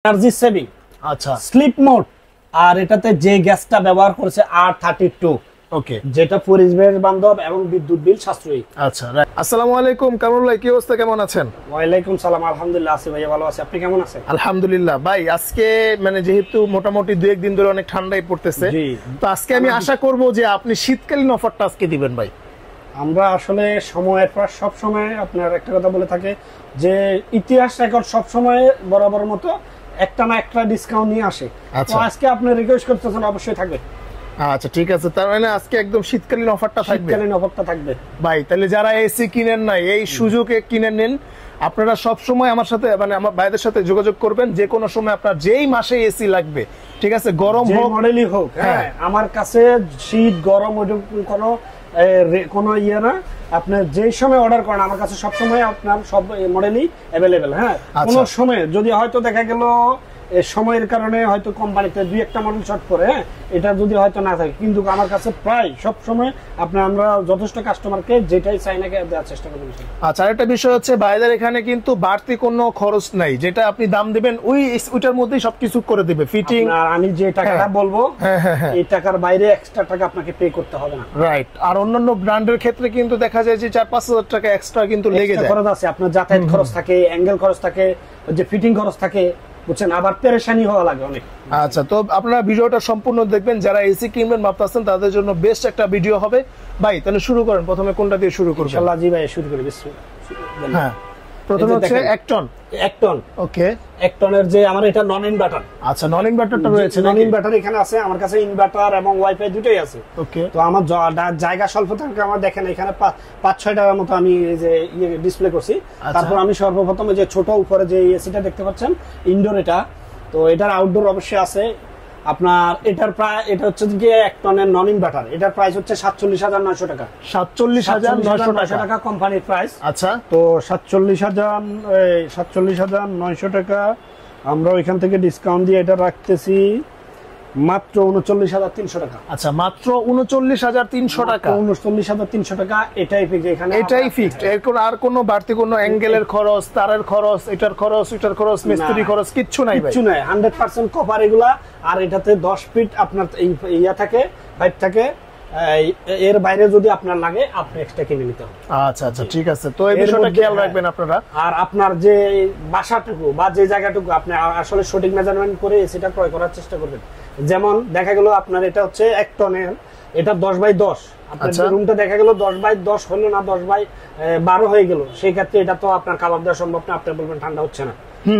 Energy saving, আচ্ছা sleep mode, আর এটাতে যে গ্যাসটা ব্যবহার করেছে R32, ওকে, যেটা পরিবেশ বান্ধব এবং বিদ্যুৎ বিল সাশ্রয়ী। আচ্ছা রাইট। আসসালামু আলাইকুম কামরুল ভাই, কি অবস্থা, কেমন আছেন? ওয়ালাইকুম সালাম, আলহামদুলিল্লাহ আছি ভাইয়া, ভালো আছি। আপনি কেমন আছেন? আলহামদুলিল্লাহ ভাই, আজকে মানে যেহেতু মোটামুটি 2-1 দিন ধরে অনেক ঠান্ডাই পড়তেছে, জি। তো আজকে আমি আশা করব যে আপনি শীতকালীন অফারটা আজকে দিবেন ভাই। আমরা আসলে সময়ের পর সব সময় আপনার একটা কথা বলে থাকে যে ইতিহাস রেকর্ড সব সময় বরাবর মতো একটা না একটা ডিসকাউন্ট নিয়ে আসে। তো আজকে আপনি রিকোয়েস্ট করতেছেন, অবশ্যই থাকবে। আচ্ছা ঠিক আছে, তার মানে আজকে একদম শীতকালীন অফারটা থাকবে। শীতকালীন অফারটা থাকবে ভাই, তাহলে যারা এসি কিনেন নাই এই সুযোগে কিনে নিন। আপনারা সব সময় আমার সাথে মানে আমার ভাইদের সাথে যোগাযোগ করবেন, যে কোনো সময় আপনার যেই মাসে এসি লাগবে, ঠিক আছে, গরম হোক মডেলই হোক। হ্যাঁ, আমার কাছে শীত গরম কোনো ইয়ে না, আপনি যেই সময় অর্ডার করেন আমার কাছে সব সময় আপনার সব মডেলই অ্যাভেলেবেল। হ্যাঁ, কোনো সময় যদি হয়তো দেখা গেল সময়ের কারণে হয়তো কোম্পানিতে 2-1টা মডেল শর্ট করে, হ্যাঁ, এটা যদি হয়তো না থাকে, কিন্তু আমার কাছে প্রায় সব সময় আমরা যথেষ্ট কাস্টমারকে যেটাই চাই না দেওয়ার চেষ্টা করব। আচ্ছা, আরেকটা বিষয় হচ্ছে ভাইদের এখানে কিন্তু বাড়তি কোনো খরচ নাই, যেটা আপনি দাম দিবেন ওইটার মধ্যেই সবকিছু করে দিবে, ফিটিং। আর আমি যে টাকাটা বলবো এই টাকার বাইরে এক্সট্রা টাকা আপনাকে পে করতে হবে না। রাইট। আর অন্যান্য ব্র্যান্ডের ক্ষেত্রে কিন্তু দেখা যায় যে 4-5 হাজার টাকা এক্সট্রা কিন্তু লেগে যায়। খরচ আছে, আপনার যাতায়াত খরচ থাকে, অ্যাঙ্গেল খরচ থাকে, যে ফিটিং খরচ থাকে, বুঝছেন, আবার পেরেশানি হওয়া লাগে অনেক। আচ্ছা, তো আপনারা ভিডিওটা সম্পূর্ণ দেখবেন, যারা এসি কিনবেন ভাবতেছেন তাদের জন্য বেস্ট একটা ভিডিও হবে। ভাই তাহলে শুরু করেন, প্রথমে কোনটা দিয়ে শুরু করবেন? ইনশাআল্লাহ জি ভাই, শুরু করি। বিসমিল্লাহ। হ্যাঁ, প্রথমে হচ্ছে একটন। ওকে, একটনের যে আমার এটা নন ইনভার্টার। আচ্ছা, নন ইনভার্টারটা রয়েছে, নন ইনভার্টার এখানে আছে আমার কাছে, ইনভার্টার এবং ওয়াইফাই দুটোই আছে। ওকে, তো আমার জায়গা স্বল্পতার আমার দেখেন এখানে 5-6টার মতো আমি এই যে ডিসপ্লে করছি। তারপর আমি সর্বপ্রথম যে ছোট উপরে যে এসিটা দেখতে পাচ্ছেন ইনডোর, এটা তো এটার আউটডোর অবশ্যই আছে আপনার। এটার প্রায় এটা হচ্ছে যে এক টনের নন ইনভার্টার, এটার প্রাইস হচ্ছে 47,900 টাকা। 47,900 টাকা কোম্পানির প্রাইস। আচ্ছা, তো 47,900 টাকা আমরা ওইখান থেকে ডিসকাউন্ট দিয়ে এটা রাখতেছি মাত্র 39,300 টাকা। আচ্ছা, মাত্র 39,300 টাকা। 39,300 টাকা, এটাই ফিক্স। এখানে এটাই ফিক্সড, এরপর আর কোনো বাড়তি কোনো অ্যাঙ্গেলের খরচ, তারের খরচ, এটার খরচ, ওইটার খরচ, মিস্ত্রি খরচ কিচ্ছু নাই ভাই, কিচ্ছু নাই। 100% কপার এগুলা। আর এটাতে 10 ফিট আপনার ইয়া থাকে, পাইপ থাকে, এর বাইরে যদি আপনার লাগে আপনি এক্সট্রা কিনে নিতে হবে। আচ্ছা আচ্ছা, ঠিক আছে, তো এই বিষয়টা খেয়াল রাখবেন আপনারা। আর আপনার যে বাসাটুকু বা যে জায়গাটুকু আপনি আসলে সঠিক মেজারমেন্ট করে সেটা ক্রয় করার চেষ্টা করবেন। যেমন দেখা গেল আপনার এটা হচ্ছে 1 টনের, এটা 10x10, আপনার রুমটা দেখা গেল 10x10 হলো না, 10x12 হয়ে গেল, সেই ক্ষেত্রে এটা তো আপনার কাভার দেওয়া সম্ভব না, আপনি বলবেন ঠান্ডা হচ্ছে না।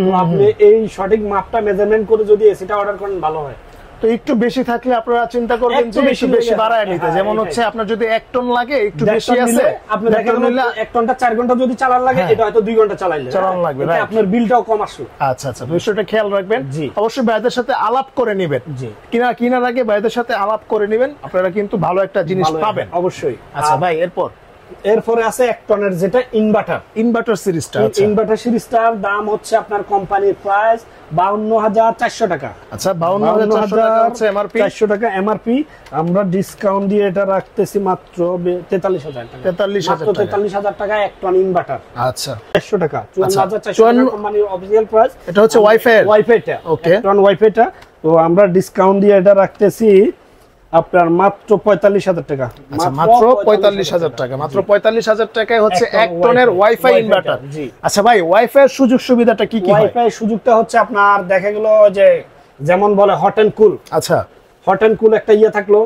তো আপনি এই সঠিক মাপটা মেজারমেন্ট করে যদি এসিটা অর্ডার করেন ভালো হয়। তো একটু বেশি থাকলে আপনারা চিন্তা করবেন যে একটু বেশি বাড়ায় নিতে, যেমন হচ্ছে আপনার যদি 1 টন লাগে একটু বেশি আছে, আপনি দেখেন 1 টনটা 4 ঘন্টা যদি চালান লাগে, এটা হয়তো 2 ঘন্টা চালান লাগবে, রাইট, আপনার বিলটাও কম আসবে। আচ্ছা আচ্ছা, বিষয়টা খেয়াল রাখবেন। অবশ্যই ভাইদের সাথে আলাপ করে নেবেন, কিনার আগে ভাইদের সাথে আলাপ করে নেবেন, আপনারা কিন্তু ভালো একটা জিনিস পাবেন অবশ্যই। আচ্ছা ভাই, এরপরে আছে 1 টনের যেটা ইনভার্টার সিরিজটা। ইনভার্টার সিরিজটার দাম হচ্ছে আপনার কোম্পানির প্রাইস 52,400 টাকা। আচ্ছা, 52,400 টাকা হচ্ছে এমআরপি, 400 টাকা এমআরপি। আমরা ডিসকাউন্ট দিয়ে এটা রাখতেছি মাত্র 43,000 টাকা। 43,000 টাকা 1 টন ইনভার্টার। আচ্ছা, 400 টাকা, 54,400 টাকা কোম্পানির অফিশিয়াল প্রাইস। এটা হচ্ছে ওয়াইফাইটা। ওকে, 1 টন ওয়াইফাইটা। তো আমরা ডিসকাউন্ট দিয়ে এটা রাখতেছি আপনার মাত্র 45,000 টাকা। মাত্র 45,000 টাকা, মাত্র 45,000 টাকায় হচ্ছে 1 টনের ওয়াইফাই ইনভার্টার। আচ্ছা ভাই, ওয়াইফাই এর সুযোগ সুবিধাটা কি কি? ওয়াইফাই সুযোগটা হচ্ছে আপনার দেখা গেল যে যেমন বলে হট এন্ড কুল। আচ্ছা, হট এন্ড কুল একটা ইয়ে থাকলো,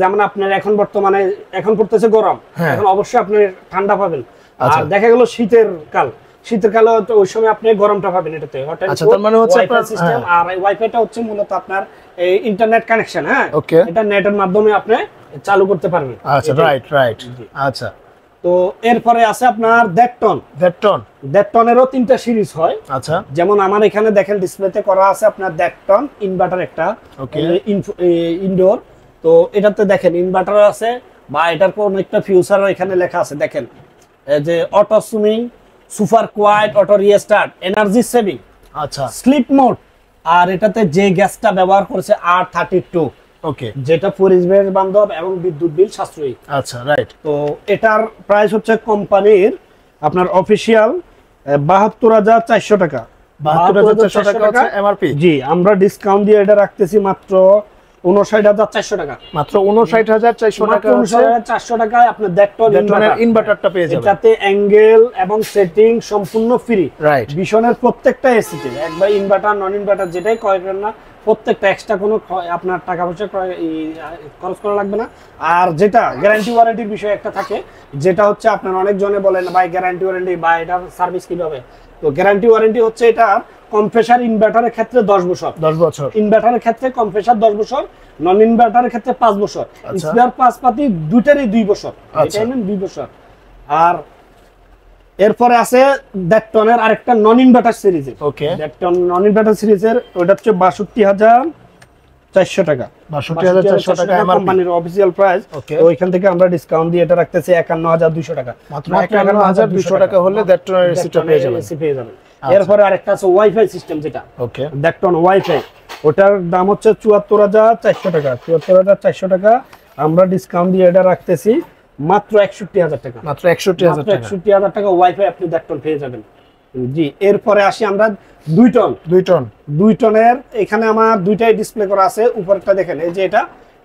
যেমন আপনার এখন বর্তমানে এখন পড়তেছে গরম, এখন অবশ্যই আপনি ঠান্ডা পাবেন। আর দেখা গেল শীতের কালে তো ওই সময় আপনি গরমটা পাবেন এটাতে। হট এন্ড কুল মানে হচ্ছে আপনার সিস্টেম। আর ওয়াইফাইটা হচ্ছে মূলত আপনার এই ইন্টারনেট কানেকশন। হ্যাঁ, এটা নেটের মাধ্যমে আপনি চালু করতে পারবেন। আচ্ছা, রাইট। আচ্ছা, তো এরপরে আছে আপনার 1.5 টনেরও 3টা সিরিজ হয়। আচ্ছা, যেমন আমার এখানে দেখেন ডিসপ্লেতে করা আছে আপনার 1.5 টন ইনভার্টার একটা ইনডোর। তো এটাতে দেখেন ইনভার্টার আছে বা এটার কোন একটা ফিউচার এখানে লেখা আছে, দেখেন যে auto swimming, super quiet, auto restart, energy saving, আচ্ছা, স্লিপ মোড। আর এটাতে যে গ্যাসটা ব্যবহার করেছে R32, ওকে, যেটা পরিবেশ বান্ধব এবং বিদ্যুৎ বিল সাশ্রয়ী। আচ্ছা, রাইট। তো এটার প্রাইস হচ্ছে কোম্পানির আপনার অফিশিয়াল 72,400 টাকা। 72,400 টাকা হচ্ছে এমআরপি। জি, আমরা ডিসকাউন্ট দিয়ে এটা রাখতেছি মাত্র 59,400 টাকা। মাত্র 59,400 টাকা, 59,400 টাকায় আপনি ডেটনের ইনভার্টারটা পেয়ে যাবেন। এটাতে অ্যাঙ্গেল এবং সেটিং সম্পূর্ণ ফ্রি। রাইট। ভিশনের প্রত্যেকটা এসিতে একবার ইনভার্টার নন ইনভার্টার যেটাই ক্রয় করেন না, প্রত্যেকটা এক্সট্রা কোনো আপনার টাকা পয়সা খরচ করা লাগবে না। আর যেটা গ্যারান্টি ওয়ারেন্টির বিষয় একটা থাকে, যেটা হচ্ছে আপনার অনেকজনে বলেন ভাই গ্যারান্টি ওয়ারেন্টি বা এটার সার্ভিস কিভাবে, তো গ্যারান্টি ওয়ারেন্টি হচ্ছে এটা কম্প্রেসার ইনভার্টারের ক্ষেত্রে 10 বছর, 10 বছর, ইনভার্টারের ক্ষেত্রে কম্প্রেসার 10 বছর, নন ইনভার্টারের ক্ষেত্রে 5 বছর, স্পেয়ার পার্টস দুইটারই 2 বছর, এটা নেন 2 বছর। আর এরপরে আছে ডেটনের আরেকটা নন ইনভার্টার সিরিজের, ওকে, ডেটন নন ইনভার্টার সিরিজের, ওটা হচ্ছে 62,400 টাকা, 62,400 টাকা কোম্পানির অফিশিয়াল প্রাইস। তো ওইখান থেকে আমরা ডিসকাউন্ট দিয়ে এটা রাখতেছি 51,200 টাকা। মাত্র 51,200 টাকা হলে ডেটনের এসিটা পেয়ে যাবেন। এরপরে আরেকটা আছে ওয়াইফাই সিস্টেম, যেটা ওকে ডেটন ওয়াইফাই, ওটার দাম হচ্ছে 74,400 টাকা। 74,400 টাকা আমরা ডিসকাউন্ট দিয়ে এটা রাখতেছি মাত্র 61,000 টাকা। মাত্র 61,000 টাকা, 61,000 টাকা ওয়াইফাই আপনি ডেটন পেয়ে যাবেন। জি, এরপরে আসি আমরা 2 টনের। এখানে আমার দুইটাই ডিসপ্লে করা আছে, উপরেরটা দেখেন, এই যে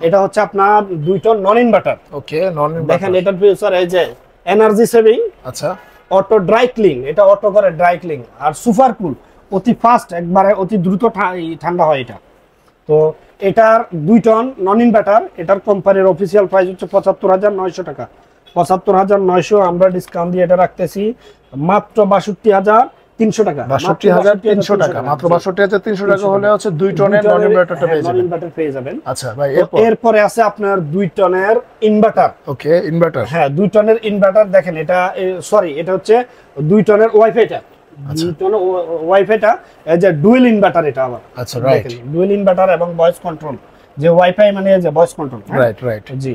এটা হচ্ছে আপনার 2 টন নন ইনভার্টার। ওকে, নন ইনভার্টার দেখেন এটার ফিচার এই যে এনার্জি সেভিং, আচ্ছা, অটো ড্রাই ক্লিন, এটা অটো করে ড্রাই ক্লিন, আর সুপার কুল, অতি ফাস্ট, একবারে অতি দ্রুত ঠান্ডা হয় এটা। তো এটার 2 টন নন ইনভার্টার, এটার কোম্পানির অফিসিয়াল প্রাইস হচ্ছে 75,900 টাকা। 75,900 আমরা ডিসকাউন্ট দিয়ে এটা রাখতেছি মাত্র 62,300 টাকা। 62,300 টাকা, মাত্র 62,300 টাকা হলে হচ্ছে 2 টনের নন ইনভার্টারটা পেয়ে যাবেন। আচ্ছা ভাই, এরপরে আছে আপনার 2 টনের ইনভার্টার। ওকে, ইনভার্টার, হ্যাঁ 2 টনের ইনভার্টার। দেখেন এটা সরি, এটা হচ্ছে 2 টনের ওয়াইফাইটা, 2 টনের ওয়াইফাইটা, এই যে ডুয়াল ইনভার্টার এটা আবার। আচ্ছা, রাইট, ডুয়াল ইনভার্টার এবং ভয়েস কন্ট্রোল, যে ওয়াইফাই মানে যে ভয়েস কন্ট্রোল। রাইট। জি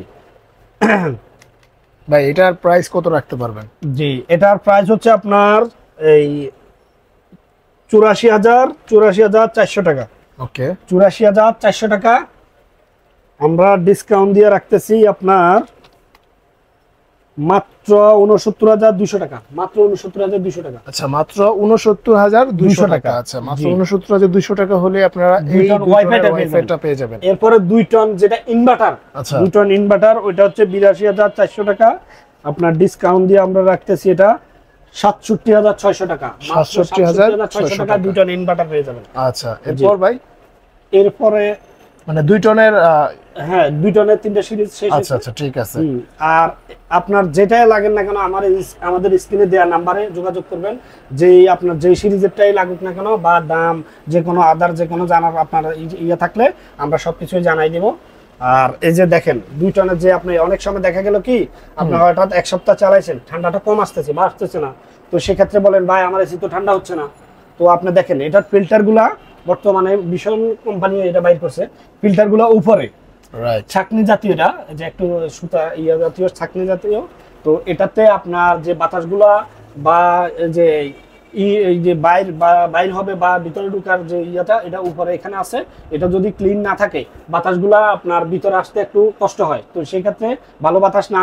ভাই, এটার প্রাইস কত রাখতে পারবেন? জি, এটার প্রাইস হচ্ছে আপনার এই 84,400 টাকা। ওকে, 84,400 টাকা আমরা ডিসকাউন্ট দিয়ে রাখতেছি আপনার মাত্র 69,200 টাকা। মাত্র 69,200 টাকা। আচ্ছা, মাত্র 69,200 টাকা। আচ্ছা, মাত্র 69,200 টাকা হলে আপনারা এই ওয়াইফাইটা পেয়ে যাবেন। এরপরে 2 টন যেটা ইনভার্টার, 2 টন ইনভার্টার, ওইটা হচ্ছে 82,400 টাকা। আপনার ডিসকাউন্ট দিয়ে আমরা রাখতেছি এটা 67,600 টাকা। 67,600 টাকা 2 টন ইনভার্টার পেয়ে যাবেন। আচ্ছা, এরপর ভাই, এরপরে মানে 2 টনের, হ্যাঁ 2 টনের 3টা সিরিজ শেষ। আচ্ছা, ঠিক আছে। আর আপনার যেটাই লাগেন না কেন আমাদের স্ক্রিনে দেওয়া নাম্বারে যোগাযোগ করবেন, যে আপনার যে সিরিজেরটাই লাগুক না কেন, বা দাম যে কোনো আদার যে কোনো জানার আপনার ইয়ে থাকলে আমরা সবকিছুই জানাই দেব। আর এই যে দেখেন 2 টনের, যে আপনি অনেক সময় দেখা গেল কি আপনার হঠাৎ 1 সপ্তাহ চালাইছেন, ঠান্ডাটা কম আসতেছে বা আসতেছে না, তো সেক্ষেত্রে বলেন ভাই আমার এসি তো ঠান্ডা হচ্ছে না। তো আপনি দেখেন এটার ফিল্টারগুলা বর্তমানে ভীষণ কোম্পানি এটা বাইর করছে, ফিল্টারগুলো উপরে ছাকনি জাতীয়, এটা যে একটু সুতা ইয়া জাতীয় ছাকনি জাতীয়। তো এটাতে আপনার যে বাতাসগুলা বা যে এই যে বাইর হবে বা ভিতরে ঢুকার যে ইয়াটা, এটা উপরে এখানে আছে, এটা যদি ক্লিন না থাকে বাতাসগুলা আপনার ভিতরে আসতে একটু কষ্ট হয়। তো সেই ক্ষেত্রে ভালো বাতাস না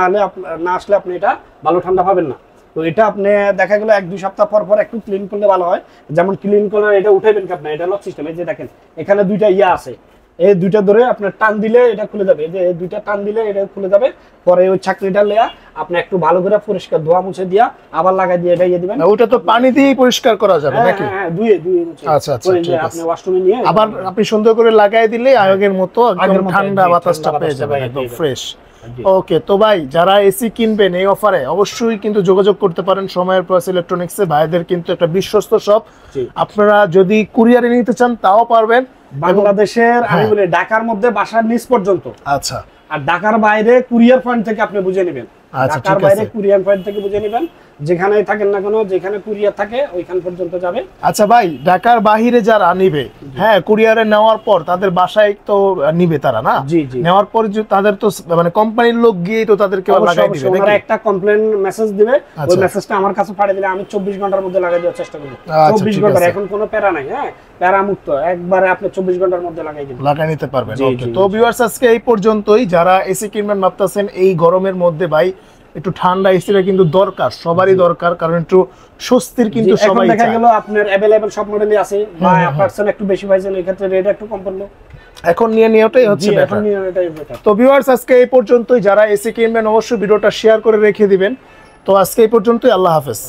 আসলে আপনি এটা ভালো ঠান্ডা পাবেন না। তো এটা আপনি দেখা গেল 1-2 সপ্তাহ পর একটু ক্লিন করলে ভালো হয়। যেমন ক্লিন করলে এটা উঠাইবেন কি আপনি, এটা লক সিস্টেম, এই যে দেখেন এখানে 2টা ইয়া আছে, এই 2টা ধরে আপনার টান দিলে এটা খুলে যাবে, এই যে 2টা টান দিলে এটা খুলে যাবে। পরে ওই ছাকনিটা লেয়া আপনি একটু ভালো করে পরিষ্কার ধোয়া মুছে দিয়া আবার লাগাই দিয়ে এটা দিবেন। ওটা তো পানি দিয়েই পরিষ্কার করা যাবে নাকি? হ্যাঁ, ধুয়ে মুছে। আচ্ছা, ঠিক আছে। আপনি ওয়াশরুমে নিয়ে আবার আপনি সুন্দর করে লাগাই দিলে আগের মতো একদম ঠান্ডা বাতাসটা পেয়ে যাবেন, একদম ফ্রেশ। ওকে, তো ভাই যারা এসি কিনবেন এই অফারে অবশ্যই কিন্তু যোগাযোগ করতে পারেন সময়ের প্রয়াস ইলেকট্রনিক্সে। ভাইদের কিন্তু একটা বিশ্বস্ত শপ, আপনারা যদি কুরিয়ারে নিতে চান তাও পারবেন। বাংলাদেশের আমি বলি ঢাকার মধ্যে বাসার নিচ পর্যন্ত। আচ্ছা, আর ঢাকার বাইরে কুরিয়ার পয়েন্ট থেকে আপনি বুঝে নেবেন। ঢাকার বাইরে কুরিয়ার পয়েন্ট থেকে বুঝে নেবেন, যেখানেই থাকেন না কেন, যেখানে কুরিয়ার থাকে ওইখান পর্যন্ত যাবে। আচ্ছা ভাই, ঢাকার বাইরে যারা নিবে, হ্যাঁ কুরিয়ারে নেওয়ার পর তাদের বাসায় তো নিবে তারা না, নেওয়ার পর তাদের তো মানে কোম্পানির লোক গিয়ে তো তাদেরকে লাগাই দিবে নাকি? ওরা একটা কমপ্লেন মেসেজ দিবে, ওই মেসেজটা আমার কাছে পাঠিয়ে দিলে আমি 24 ঘন্টার মধ্যে লাগাই দেওয়ার চেষ্টা করব। 24 ঘন্টা, এখন কোনো প্যারা নাই, হ্যাঁ প্যারা মুক্ত, একবারে আপনি 24 ঘন্টার মধ্যে লাগাই দিবেন, লাগাই নিতে পারবেন। ওকে, তো ভিউয়ার্স আজকে এই পর্যন্তই। যারা এসি কিনবেন ভাবতাছেন এই গরমের মধ্যে ভাই একটু ঠান্ডা এসিটা কিন্তু দরকার, সবারই দরকার, কারণ একটু স্বস্তির কিন্তু সবাই দেখা গেল আপনার अवेलेबल সব মডেলই আছে, বা পার্সেন্ট একটু বেশি পাইছেন, এই ক্ষেত্রে রেট একটু কম পড়লো, এখন নিয়ে ওটাই হচ্ছে বেটার। তো ভিউয়ার্স আজকে এই পর্যন্তই, যারা এসি কিনবেন অবশ্যই ভিডিওটা শেয়ার করে রেখে দিবেন। তো আজকে এই পর্যন্তই, আল্লাহ হাফেজ।